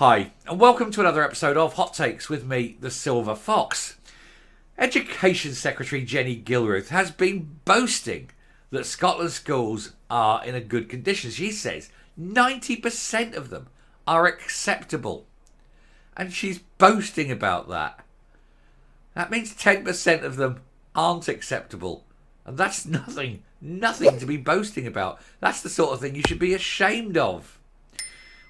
Hi, and welcome to another episode of Hot Takes with me, the Silver Fox. Education Secretary Jenny Gilruth has been boasting that Scotland's schools are in a good condition. She says 90% of them are acceptable. And she's boasting about that. That means 10% of them aren't acceptable. And that's nothing to be boasting about. That's the sort of thing you should be ashamed of.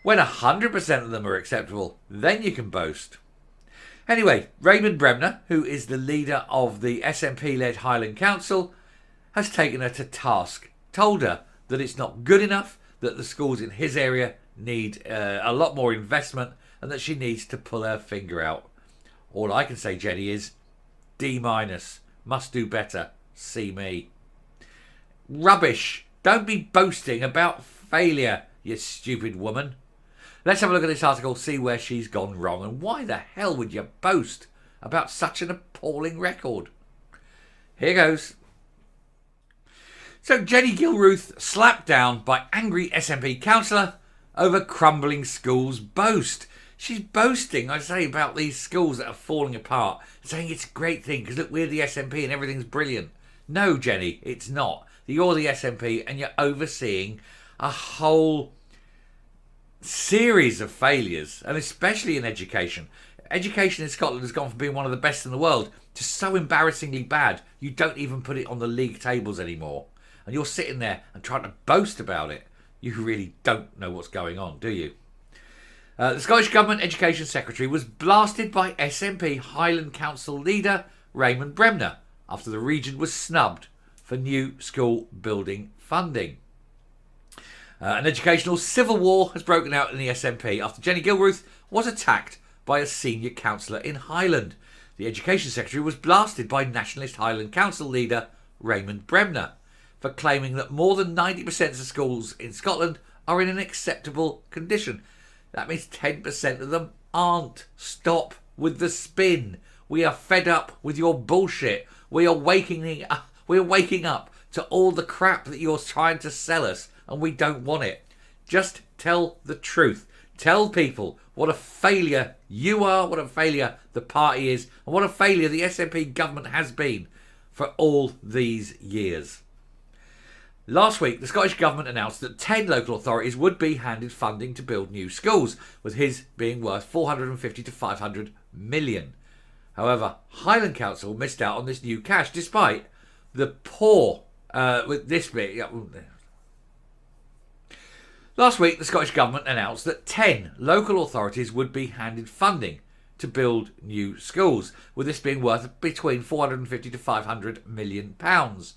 When 100% of them are acceptable, then you can boast. Anyway, Raymond Bremner, who is the leader of the SNP-led Highland Council, has taken her to task, told her that it's not good enough, that the schools in his area need a lot more investment, and that she needs to pull her finger out. All I can say, Jenny, is D-, must do better, see me. Rubbish. Don't be boasting about failure, you stupid woman. Let's have a look at this article, see where she's gone wrong, and why the hell would you boast about such an appalling record? Here goes. So Jenny Gilruth slapped down by angry SNP councillor over crumbling schools boast. She's boasting, I say, about these schools that are falling apart, saying it's a great thing because look, we're the SNP and everything's brilliant. No, Jenny, it's not. You're the SNP and you're overseeing a whole series of failures, and especially in education. Education in Scotland has gone from being one of the best in the world to so embarrassingly bad you don't even put it on the league tables anymore. And you're sitting there and trying to boast about it. You really don't know what's going on, do you? The Scottish Government Education Secretary was blasted by SNP Highland Council leader Raymond Bremner after the region was snubbed for new school building funding. An educational civil war has broken out in the SNP after Jenny Gilruth was attacked by a senior councillor in Highland. The Education Secretary was blasted by Nationalist Highland Council leader Raymond Bremner for claiming that more than 90% of schools in Scotland are in an acceptable condition. That means 10% of them aren't. Stop with the spin. We are fed up with your bullshit. We are waking up to all the crap that you're trying to sell us, and we don't want it. Just tell the truth. Tell people what a failure you are, what a failure the party is, and what a failure the SNP government has been for all these years. Last week, the Scottish Government announced that 10 local authorities would be handed funding to build new schools, with his being worth 450 to 500 million. However, Highland Council missed out on this new cash, despite the poor, with this bit. Last week, the Scottish Government announced that 10 local authorities would be handed funding to build new schools, with this being worth between 450 to 500 million pounds.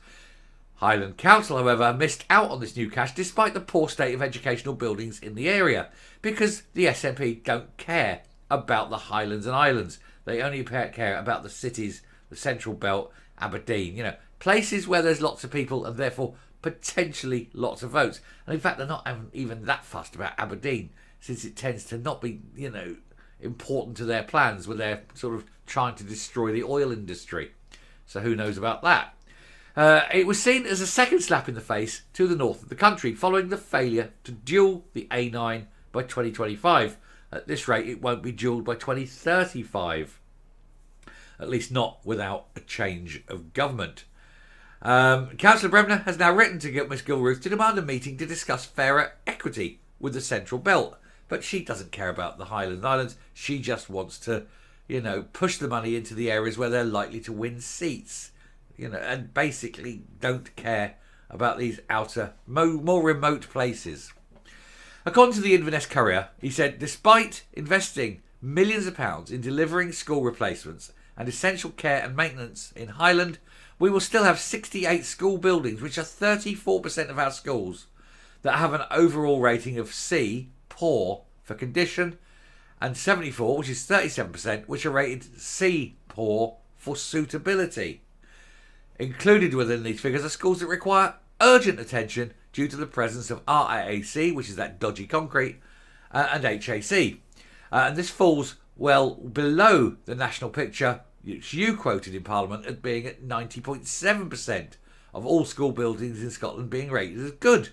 Highland Council, however, missed out on this new cash despite the poor state of educational buildings in the area, because the SNP don't care about the Highlands and Islands. They only care about the cities, the Central Belt, Aberdeen, places where there's lots of people and therefore potentially lots of votes. And in fact, they're not even that fussed about Aberdeen, since it tends to not be, important to their plans when they're sort of trying to destroy the oil industry. So who knows about that? It was seen as a second slap in the face to the north of the country, following the failure to dual the A9 by 2025. At this rate, it won't be dualled by 2035. At least not without a change of government. Councillor Bremner has now written to Miss Gilruth to demand a meeting to discuss fairer equity with the Central Belt. But she doesn't care about the Highlands Islands. She just wants to, push the money into the areas where they're likely to win seats. And basically don't care about these outer, more remote places. According to the Inverness Courier, he said, despite investing millions of pounds in delivering school replacements and essential care and maintenance in Highland, we will still have 68 school buildings, which are 34% of our schools, that have an overall rating of C, poor, for condition, and 74, which is 37%, which are rated C, poor, for suitability. Included within these figures are schools that require urgent attention due to the presence of RIAC, which is that dodgy concrete, and HAC. And this falls well below the national picture, which you quoted in Parliament as being at 90.7% of all school buildings in Scotland being rated as good,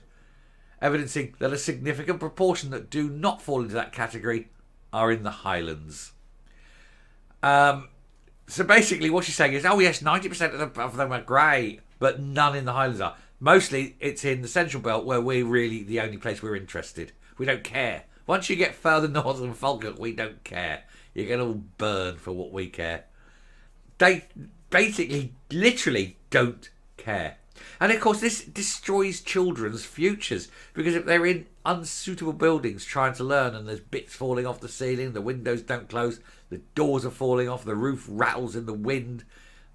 evidencing that a significant proportion that do not fall into that category are in the Highlands. So basically what she's saying is, oh yes, 90% of them are great, but none in the Highlands are. Mostly it's in the Central Belt where we're really the only place we're interested. We don't care. Once you get further north than Falkirk, we don't care. You're going to all burn for what we care. They basically, literally don't care. And of course, this destroys children's futures, because if they're in unsuitable buildings trying to learn and there's bits falling off the ceiling, the windows don't close, the doors are falling off, the roof rattles in the wind,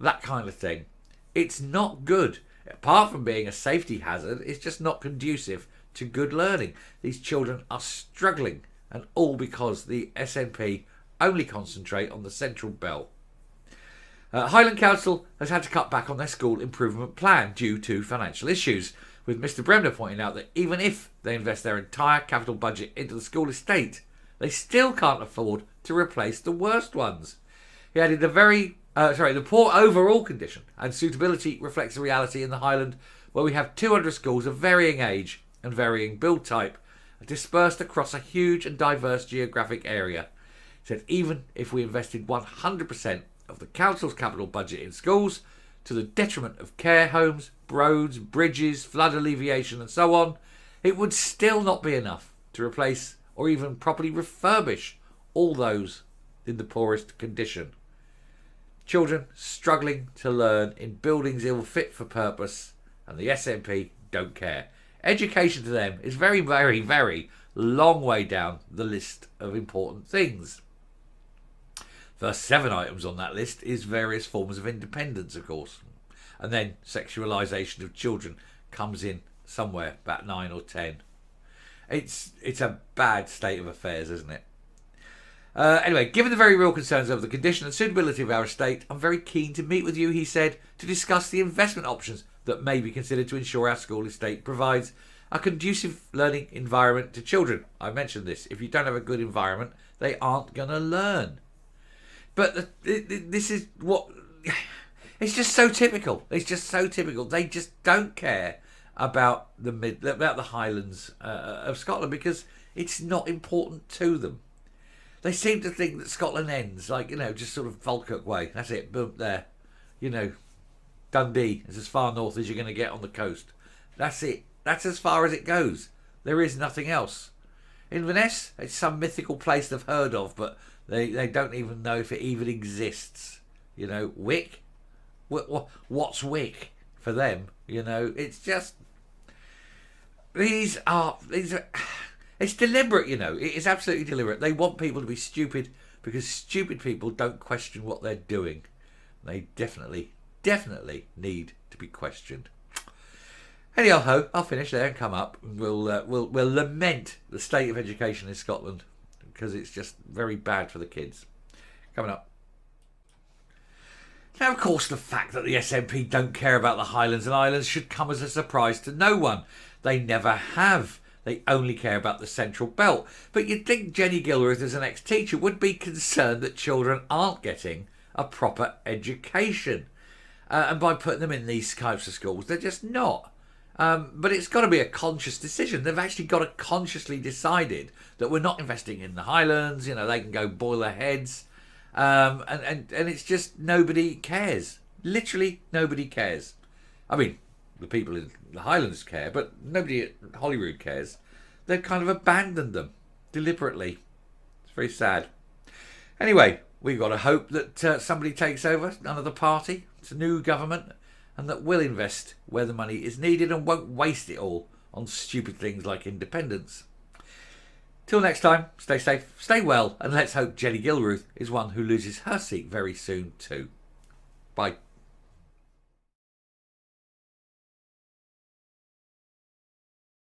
that kind of thing, it's not good. Apart from being a safety hazard, it's just not conducive to good learning. These children are struggling, and all because the SNP only concentrate on the Central Belt. Highland Council has had to cut back on their school improvement plan due to financial issues, with Mr Bremner pointing out that even if they invest their entire capital budget into the school estate, they still can't afford to replace the worst ones. He added the poor overall condition and suitability reflects the reality in the Highland, where we have 200 schools of varying age and varying build type, dispersed across a huge and diverse geographic area. He said even if we invested 100% of the council's capital budget in schools, to the detriment of care homes, roads, bridges, flood alleviation and so on, it would still not be enough to replace or even properly refurbish all those in the poorest condition. Children struggling to learn in buildings ill fit for purpose, and the SNP don't care. Education to them is very, very, very long way down the list of important things. First 7 items on that list is various forms of independence, of course. And then sexualisation of children comes in somewhere about 9 or 10. It's a bad state of affairs, isn't it? Anyway, given the very real concerns over the condition and suitability of our estate, I'm very keen to meet with you, he said, to discuss the investment options that may be considered to ensure our school estate provides a conducive learning environment to children. I mentioned this. If you don't have a good environment, they aren't going to learn. But this is what... It's just so typical. It's just so typical. They just don't care about the Highlands of Scotland because it's not important to them. They seem to think that Scotland ends, like, just sort of Falkirk way. That's it, boom, there. Dundee is as far north as you're going to get on the coast. That's it. That's as far as it goes. There is nothing else. Inverness, it's some mythical place they've heard of, but they don't even know if it even exists. Wick? What's Wick for them? It's just... These are... It's deliberate, It is absolutely deliberate. They want people to be stupid because stupid people don't question what they're doing. They definitely need to be questioned. Anyhow, I'll finish there and come up, and we'll lament the state of education in Scotland because it's just very bad for the kids. Coming up. Now, of course, the fact that the SNP don't care about the Highlands and Islands should come as a surprise to no one. They never have. They only care about the Central Belt. But you'd think Jenny Gilruth, as an ex-teacher, would be concerned that children aren't getting a proper education. And by putting them in these types of schools, they're just not. But it's got to be a conscious decision. They've actually got to consciously decided that we're not investing in the Highlands. They can go boil their heads. And it's just nobody cares. Literally nobody cares. I mean, the people in the Highlands care, but nobody at Holyrood cares. They've kind of abandoned them deliberately. It's very sad. Anyway, we've got to hope that somebody takes over, another party. It's a new government, and that will invest where the money is needed and won't waste it all on stupid things like independence. Till next time, stay safe, stay well, and let's hope Jenny Gilruth is one who loses her seat very soon too. Bye.